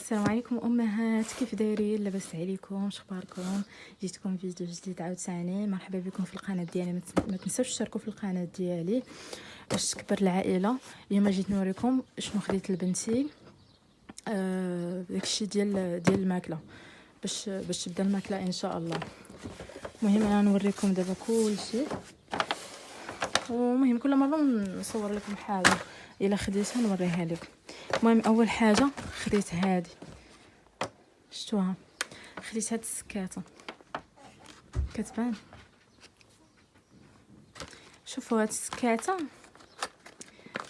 السلام عليكم امهات، كيف دايرين؟ لاباس عليكم؟ شخباركم؟ جيتكم فيديو جديد عاوتاني. مرحبا بكم في القناه ديالي. ما تنساوش تشتركوا في القناه ديالي باش تكبر العائله. اليوم جيت نوريكم شنو خديت لبنتي. داكشي ديال الماكله باش تبدا الماكله ان شاء الله. المهم انا نوريكم دابا كلشي، ومهم كل مره نصور لكم حاجه الا خديتها نوريها لكم. المهم اول حاجه خديت هذه، شفتوها؟ خديت هاد السكاته، كتبان. شوفوا هاد السكاته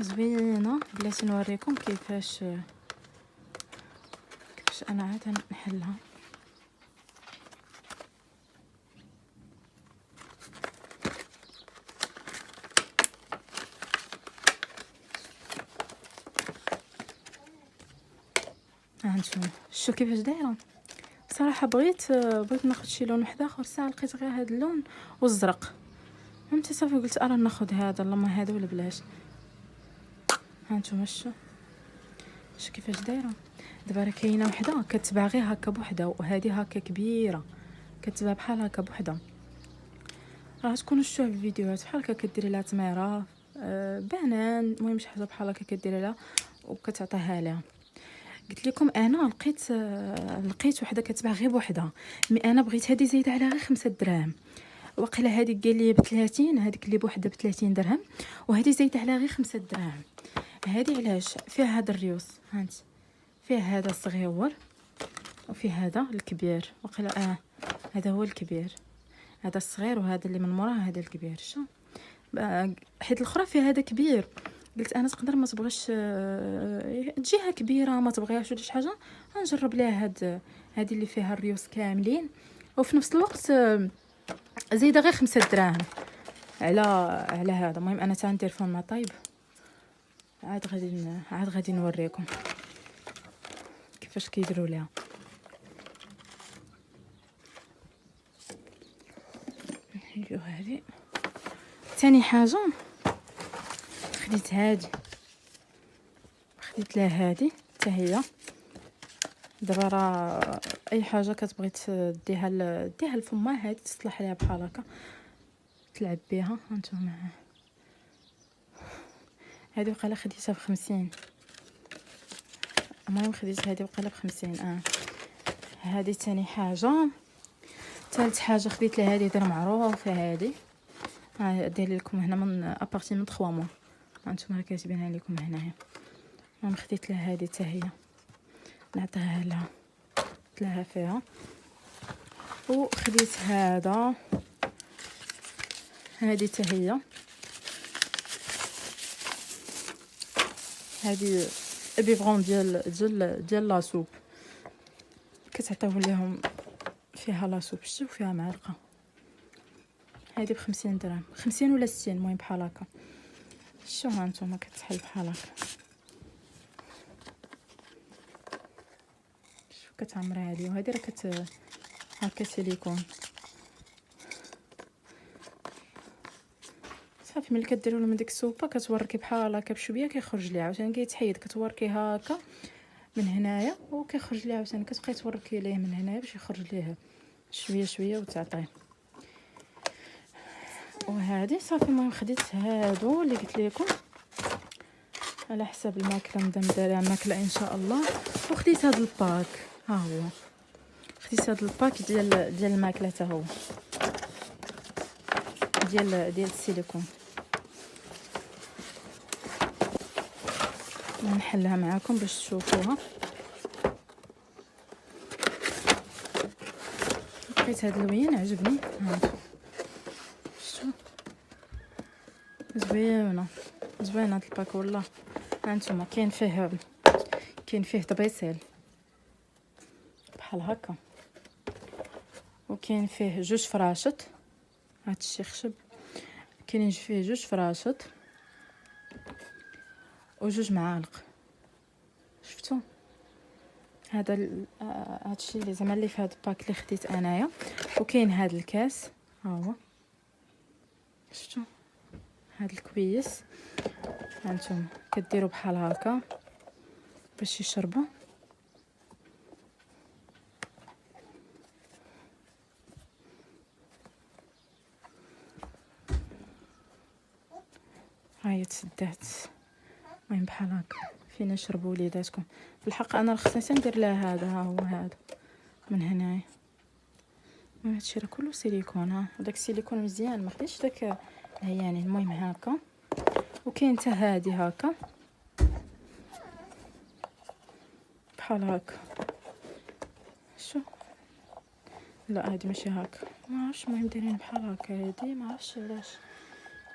زوينه، بلاتي نوريكم كيفاش انا عاد نحلها. ها نتوما شوفوا كيفاش دايره. صراحه بغيت ناخذ شي لون واحد اخر، ساعه لقيت غير هاد اللون والزرق، فهمتي؟ صافي قلت ارا ناخذ هذا، اللهم هذا ولا بلاش. ها نتوما شوفوا كيفاش دايره. دابا راه كاينه وحده كتباع غير هكا بوحده، وهذه هكا كبيره كتباع بحال هكا بوحده. راه تكونوا شفتوها في الفيديوهات بحال هكا، كديري لها تميره، بنان، المهم شي حاجه بحال هكا كديري لها وكتعطيها لها. قلت لكم انا لقيت وحده كتباع غير بوحدها، مي انا بغيت هذه زايده على غير 5 دراهم. وقيله هذه قال لي ب30، هذيك اللي بوحده ب30 درهم، وهذه زايده على غير 5 دراهم. هذه علاش؟ فيها هذا الريوس، هانت فيه هذا الصغيور وفي هذا الكبير. وقيله هذا هو الكبير، هذا الصغير، وهذا اللي من موراه هذا الكبير. شو حيت الاخرى فيها هذا كبير. قلت انا تقدر ما تبغيش تجيها كبيره، ما تبغيهاش ولا شي حاجه، غنجرب ليها هذه اللي فيها الريوس كاملين، وفي نفس الوقت زايده غير 5 دراهم على هذا. المهم انا تا ندير فيهم ما طيب، عاد غادي نوريكم كيفاش كيديروا ليها. نحيدو هذه. ثاني حاجه خديت هذه، خديت لها هذه حتى هي. دابا راه اي حاجه كتبغي ديها لفمها، هذه تصلح ليها بحال هكا تلعب بها. هانتوما هذه وقيله خديتها ب50. المهم خديت هذه وقيله ب50. هذه ثاني حاجه. ثالث حاجه خديت لها هذه، دايره معروفه هذه، داير لكم هنا من ابارتمون 3 موا، هانتوما راه كاتبينها لكم هنايا. المهم خديت لها هذه حتى هي، نعطيها لها فيها. وخديت هذا، هذه حتى هي، هذه بيفغون ديال لاصوب، كتعطيو ليهم فيها لاصوب، شتو فيها معلقه. هذه ب50 درهم، 50 ولا 60، المهم بحال هكا. شو هانتوما كتحل بحال هكا، شوف كتعمري هذه، وهذه راه هكا سيليكون. صافي ملي كديروا لهم ديك السوبه كتوركي بحال هكا بشويه، كيخرج ليها عاوتاني كيتحيد، كتوركي هكا من هنايا وكيخرج ليها عاوتاني، كتبقاي توركي ليه من هنايا باش يخرج ليه شويه شويه وتعطيه. وهذه صافي. المهم خديت هادو اللي قلت لكم على حساب الماكله، مدام الماكله ان شاء الله. وخديت هذا الباك، ها هو، خديت هذا الباك ديال الماكله، حتى هو ديال السيليكون. نحلها معاكم باش تشوفوها. لقيت هذا اللوين عجبني، شفتوا؟ زوينه هاد الباك والله. هانتوما كاين فيه طبيسيل بحال هكا، وكاين فيه 2 فراشط، هاد الشي خشب، كاينين فيه 2 فراشط و2 معالق. شفتوا؟ هذا هادشي اللي زعما اللي في هاد الباك اللي خديت انايا. وكاين هاد الكاس، ها هو، شفتوا؟ هاد الكويس هانتوما كديروا بحال هكا باش يشربوا. ها هي تسدات. المهم بحال هكا فين نشربوا وليداتكم. في الحق انا خصني ندير لها هذا، ها هو هذا من هنايا. هادشي راه كله سيليكون. ها داك السيليكون مزيان، ما خديتش داك يعني. المهم هكا. وكاين حتى هادي هكا بحال هكا. شو لا هادي ماشي هكا، ما عرفتش. المهم دايرين بحال هكا. هادي ما عرفتش علاش.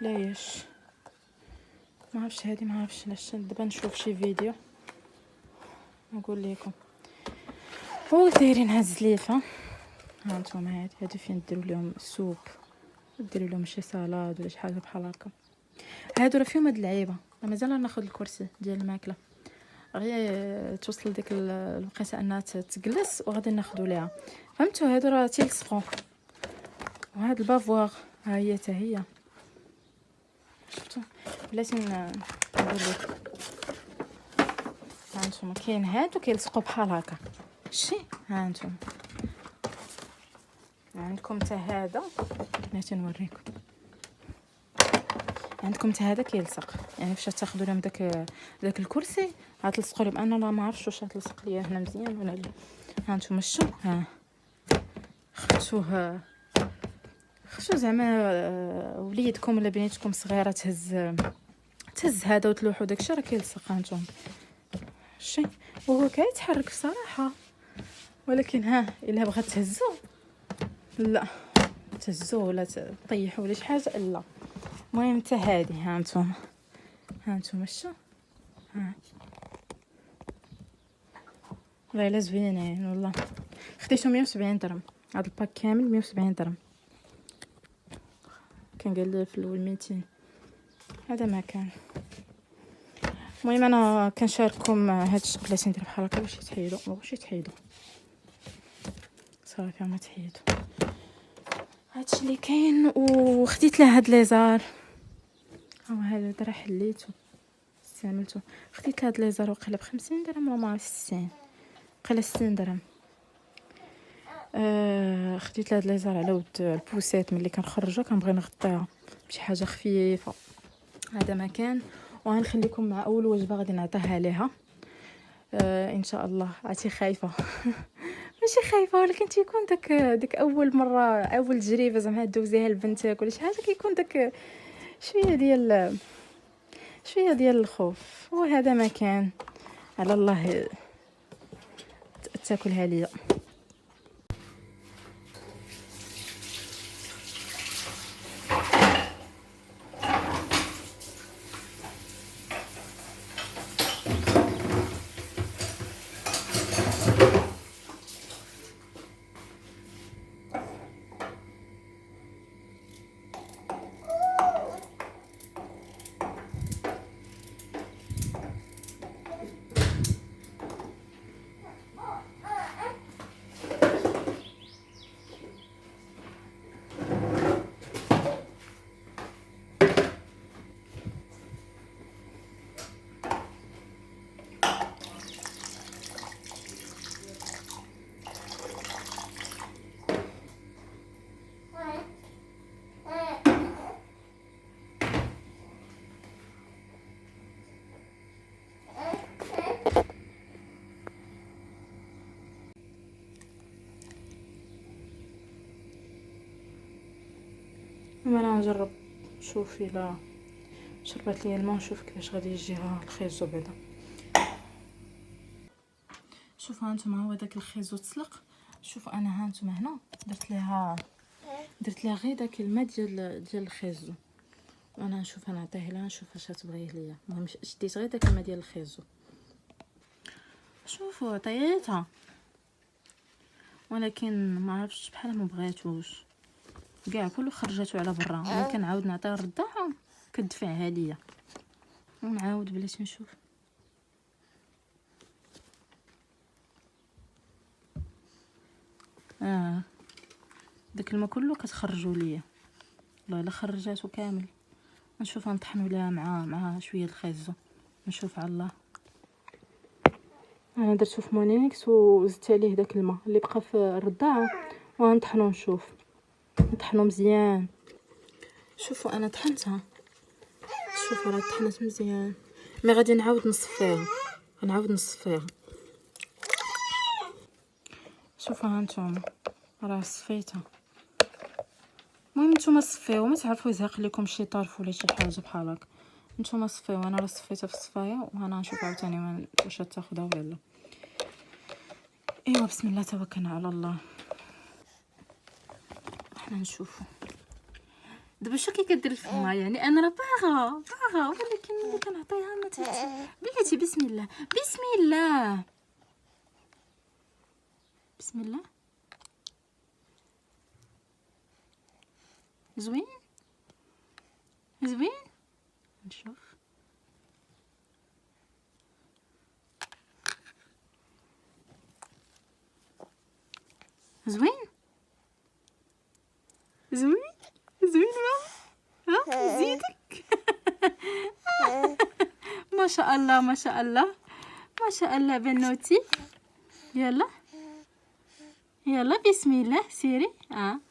لا ياش ما عرفتش هادي، ما عرفتش علاش. دابا نشوف شي فيديو نقول لكم. ودايرين هاد الزليفه. ها نتوما هادي فين ديروا لهم السوب، ديروا لهم شي سلطه ولا شي حاجه بحال هكا. هادو راه فيهم هاد اللعيبه. مازال ناخذ الكرسي ديال الماكله، غير توصل ديك الوقيته انها تجلس وغادي ناخذوا ليها. فهمتوا؟ هادو راه تيلصقوا. وهاد البافواغ ها هي حتى هي. شفتوا؟ بلاتي نقول لكم. ها انتم كاين هادو كيلصقوا بحال هكا. شتي؟ ها انتم عندكم حتى هذا. بلاتي نوريكم. عندكم حتى هذا كيلصق، يعني فاش تاخذوا لهم داك الكرسي غتلصقوا لهم. انا لا ما عرفتش واش غتلصق ليا هنا مزيان ولا لا. ها انتم شتو؟ ها خفتوه زعما وليدكم ولا بنيتكم صغيره تهز هذا وتلوحوا داكشي راه كيلصق. ها انتم شتي؟ وهو كيتحرك بصراحه، ولكن ها الا بغات تهزو لا تهزو ولا تطيحوا ولا شي حاجه لا. المهم حتى هذه ها انتم شتو؟ ها والله الا زوينين والله. خديتو 170 درهم. هذا الباك كامل 170 درهم. كان قال لي في الاول 200. هذا ما كان. المهم انا كنشارككم هاد الشيء. بلاتي ندير بحال هكا باش يتحيدوا. ما بغاوش يتحيدوا صافي، ما تحيدوا. هادشي اللي كاين. وخديت له هاد ليزار. ها هذا راه حليته استعملته. خديت هاد ليزار وقيله ب50 درهم ولا ما 60، قيله 60 درهم. خديت هاد ليزار على ود البوسيت ملي كنخرجها كنبغي نغطيها بشي حاجه خفيفه. هذا ما كان. وغنخليكم مع اول وجبه غادي نعطيها ليها ان شاء الله. عرفتي خايفه ماشي خايفه، ولكن تيكون داك اول مره، اول تجربه زعما دوزيها لبنتك ولا شي حاجه، كيكون داك شويه ديال الخوف. وهذا ما كان. على الله تاكلها ليا. انا نجرب نشوف الا شربت لي الماء، نشوف كيفاش غادي يجيها الخيزو بعدا. شوفوا هانتوما هو داك الخيزو تسلق. شوفوا انا هانتوما هنا درت لها غير داك الماء ديال الخيزو. وانا نشوف نعطيه لها نشوف واش تبغيه ليا. المهم شديت غير داك الماء ديال الخيزو. شوفوا عطيتها، ولكن ما عرفتش بحال ما بغاتوش كاع كله خرجاتو على برا. ملي كنعاود نعطيها الرضاعه كتدفعها ليا. ونعاود بلاتي نشوف. داك الماء كله كتخرجوا ليا. والله الا خرجاتو كامل. نشوف نطحنوا لها مع شويه الخيزو. نشوف على الله. انا درتو في مونيكس وزدت عليه داك الماء اللي بقى في الرضاعه وغنطحنو. نشوف نطحنو مزيان. شوفوا انا طحنتها شوفوا راه طحنت مزيان، مي غادي نعاود نصفيها، شوفوا ها نتوما راه صفيتها. المهم نتوما صفيو، ما تعرفوا يزهق لكم شي طرف ولا شي حاجه بحال هكا، نتوما صفيو. انا راه صفيتها في الصفايه، وهنا نشوف عاوتاني واش تاخذها ولا لا. ايوا بسم الله توكلنا على الله. حنا نشوفوا دابا شو كي كدير الفما، يعني انا راه باغا ولكن ملي كنعطيها ما بلاتي. بسم الله بسم الله. زوين نشوف. زوين ها زيدك. ما شاء الله بنوتي. يلا بسم الله سيري.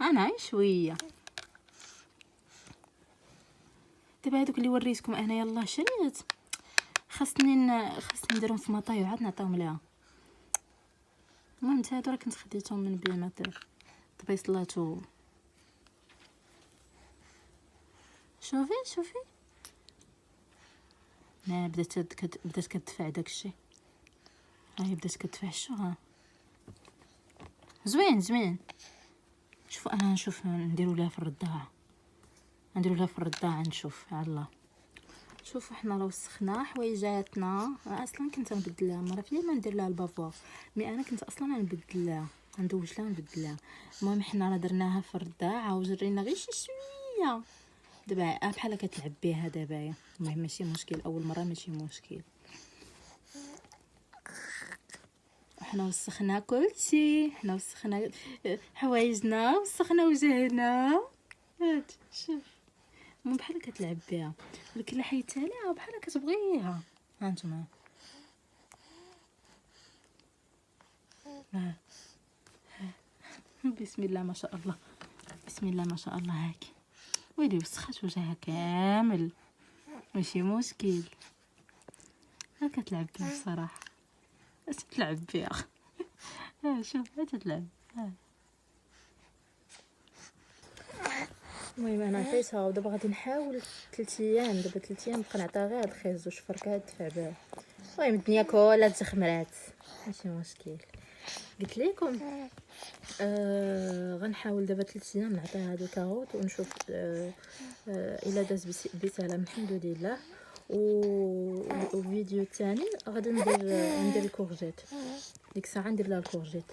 انا شويه دابا هذوك اللي وريتكم انا يلا شريت، خاصني نديرهم في مطاي وعاد نعطيهم ليها. المهم هادو راه كنت خديتهم من بيمات طبيصلاتو. شوفي ما بدات كتدفع داكشي. هاهي بدات كتدفع شو. ها زوين. شوفوا انا نشوف نديرو لها في الرضاعه، نشوف على الله. شوفوا حنا راه وسخنا حوايجاتنا. اصلا كنت نبدل لها مره فيا ما ندير لها البافوار، مي انا كنت اصلا نبدل لها، ندوش لها نبدل لها. المهم حنا راه درناها في الرضاعه وجرينا غير شي شويه. دابا بحال كتلعب بها دابا. المهم ماشي مشكل، اول مره ماشي مشكل. حنا وسخنا كلشي، حنا وسخنا حوايجنا، وسخنا وجهنا. هات شوف مو بحال كتلعب بها، ولكن حيدتها ليها بحال كتبغيها. ها نتوما بسم الله ما شاء الله. هاكي ويلي وسخات وجهها كامل، ماشي مشكل. ها كتلعب بها بصراحه، اش تلعب بها. شوف تتلعب. المهم انا عطيتها ودابا غادي نحاول 3 ايام. دابا 3 ايام بقى نعطيها غير هاد الخيز 2 فركات دفع بها. المهم الدنيا كلها تخمرات، ماشي مشكل. قلت لكم غنحاول دابا 3 ايام نعطيها هاد الكاروت ونشوف الا داز بسلام الحمد لله. وفيديو الثاني غادي ندير الكورجيت، ديك الساعه ندير لها الكورجيت.